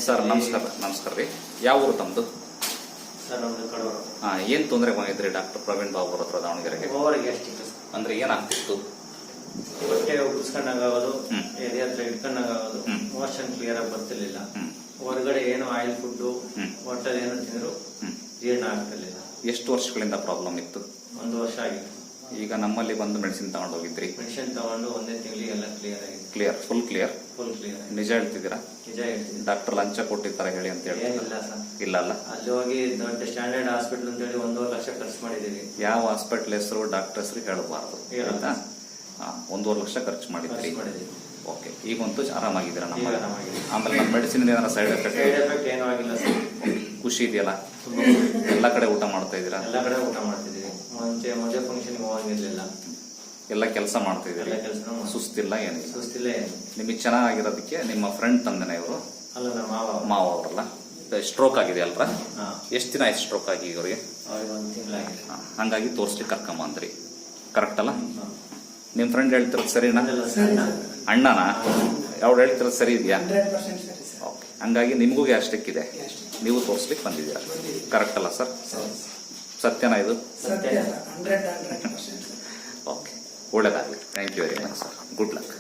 Sir ನಮಸ್ಕಾರ ರೀ. ಯಾವ ಊರು ತಮ್ಮದು? ಸರ್ ನಮ್ದು ಕಡೂರು. ಏನು ತೊಂದರೆ ಬಂದಿದ್ರಿ ಡಾಕ್ಟರ್ ಪ್ರವೀಣ್ ಬಾಬು ಅವ್ರ ಹತ್ರ ದಾವಣಗೆರೆಗೆ? ಅಂದ್ರೆ ಏನಾಗ್ತಿತ್ತು? ಹೊಟ್ಟೆ ಉಗಿಸ್ಕೊಂಡಾಗೋದು, ಎದೆ ಹತ್ರ ಇಟ್ಕೊಂಡಾಗೋದು, ಮೋಷನ್ ಕ್ಲಿಯರ್ ಆಗಿ ಬರ್ತಿರ್ಲಿಲ್ಲ. ಹೊರಗಡೆ ಏನು ಆಯಿಲ್ ಫುಡ್ ಹೊಟ್ಟೆಲ್ ಏನು ತಿಂದ್ರು ಜೀರ್ಣ ಆಗ್ತಿರ್ಲಿಲ್ಲ. ಎಷ್ಟು ವರ್ಷಗಳಿಂದ ಪ್ರಾಬ್ಲಮ್ ಇತ್ತು? 1 ವರ್ಷ ಆಗಿತ್ತು. ಈಗ ನಮ್ಮಲ್ಲಿ ಬಂದು ಮೆಡಿಸಿನ್ ತಗೊಂಡು ಹೋಗಿದ್ರಿ? ಮೆಡಿಸಿನ್ ತಗೊಂಡು 1ನೇ ತಿಂಗಳಿಗೆ ಎಲ್ಲ ಕ್ಲಿಯರ್ ಆಗಿದೆ. Clear, full clear. ನಿಜ ಹೇಳ್ತಿದ್ದೀರಾ? ನಿಜ ಹೇಳ್ತೀನಿ. ಡಾಕ್ಟರ್ ಲಂಚ ಕೊಟ್ಟಿರ್ತಾರೆ ಹೇಳಿ ಅಂತ ಹೇಳಿ? ಏನಿಲ್ಲ ಸರ್. ಇಲ್ಲ ಅಲ್ಲ? ಅಲ್ಲಿ ಹೋಗಿ ದೊಡ್ಡ ಸ್ಟ್ಯಾಂಡರ್ಡ್ ಹಾಸ್ಪಿಟಲ್ ಅಂತ ಹೇಳಿ 1.5 ಲಕ್ಷ ಖರ್ಚು ಮಾಡಿದೀವಿ. ಯಾವ ಹಾಸ್ಪಿಟಲ್ ಹೆಸರು ಡಾಕ್ಟರ್ ಹೆಸರು ಹೇಳಬಾರ್ದು ಆಯ್ತಾ? 1.5 ಲಕ್ಷ ಖರ್ಚು ಮಾಡಿದ್ರಿ. ಓಕೆ, ಈಗಂತೂ ಆರಾಮಾಗಿದ್ದೀರಾ? ನಮ್ಮ ಆಮೇಲೆ ನಮ್ಮ ಮೆಡಿಸಿನ್ ಏನಾರ ಸೈಡ್ ಎಫೆಕ್ಟ್ ಏನೂ ಆಗಿಲ್ಲ ಸರ್. ಖುಷಿ ಇದೆಯಲ್ಲ? ಎಲ್ಲ ಕಡೆ ಊಟ ಮಾಡ್ತಾ ಇದ್ದೀರಾ? ಎಲ್ಲ ಕಡೆ ಊಟ ಮಾಡ್ತಿದ್ದೀವಿ. ಮದುವೆ ಫಂಕ್ಷನ್ ಹೋಗಂಗಿರ್ಲಿಲ್ಲ. ಎಲ್ಲ ಕೆಲಸ ಮಾಡ್ತಾ ಇದ್ದೀರಿ? ಸುಸ್ತಿಲ್ಲ? ಏನಿಲ್ಲ? ಸುಸ್ತಿಲ್ಲ. ಏನು ನಿಮಗೆ ಚೆನ್ನಾಗಿರೋದಕ್ಕೆ ನಿಮ್ಮ ಫ್ರೆಂಡ್ ತಂದೆನ ಇವರು? ಅಲ್ಲ, ನಮ್ಮ ಮಾವ ಅವರಲ್ಲ? ಸ್ಟ್ರೋಕ್ ಆಗಿದೆ ಅಲ್ರ? ಎಷ್ಟು ದಿನ ಆಯ್ತು ಸ್ಟ್ರೋಕ್ ಆಗಿ ಇವರಿಗೆ? 1 ತಿಂಗಳಾಗಿದೆ. ಹಂಗಾಗಿ ತೋರಿಸ್ಲಿಕ್ಕೆ ಕರ್ಕೊಂಬಂದ್ರಿ, ಕರೆಕ್ಟ್ ಅಲ್ಲ? ನಿಮ್ ಫ್ರೆಂಡ್ ಹೇಳ್ತಿರೋದು ಸರಿನಾ? ಅಣ್ಣನ ಅವ್ರು ಹೇಳ್ತಿರೋದು ಸರಿ ಇದೆಯಾ? ಓಕೆ, ಹಂಗಾಗಿ ನಿಮಗೂ ಗ್ಯಾಸ್ಟ್ರಿಕ್ ಇದೆ, ನೀವು ತೋರಿಸ್ಲಿಕ್ಕೆ ಬಂದಿದ್ದೀರಾ, ಕರೆಕ್ಟ್ ಅಲ್ಲ ಸರ್? ಸತ್ಯನಾ ಇದು? ಓಕೆ, ಒಳ್ಳೇದಾಗಲಿ. Thank you very much sir. Good luck.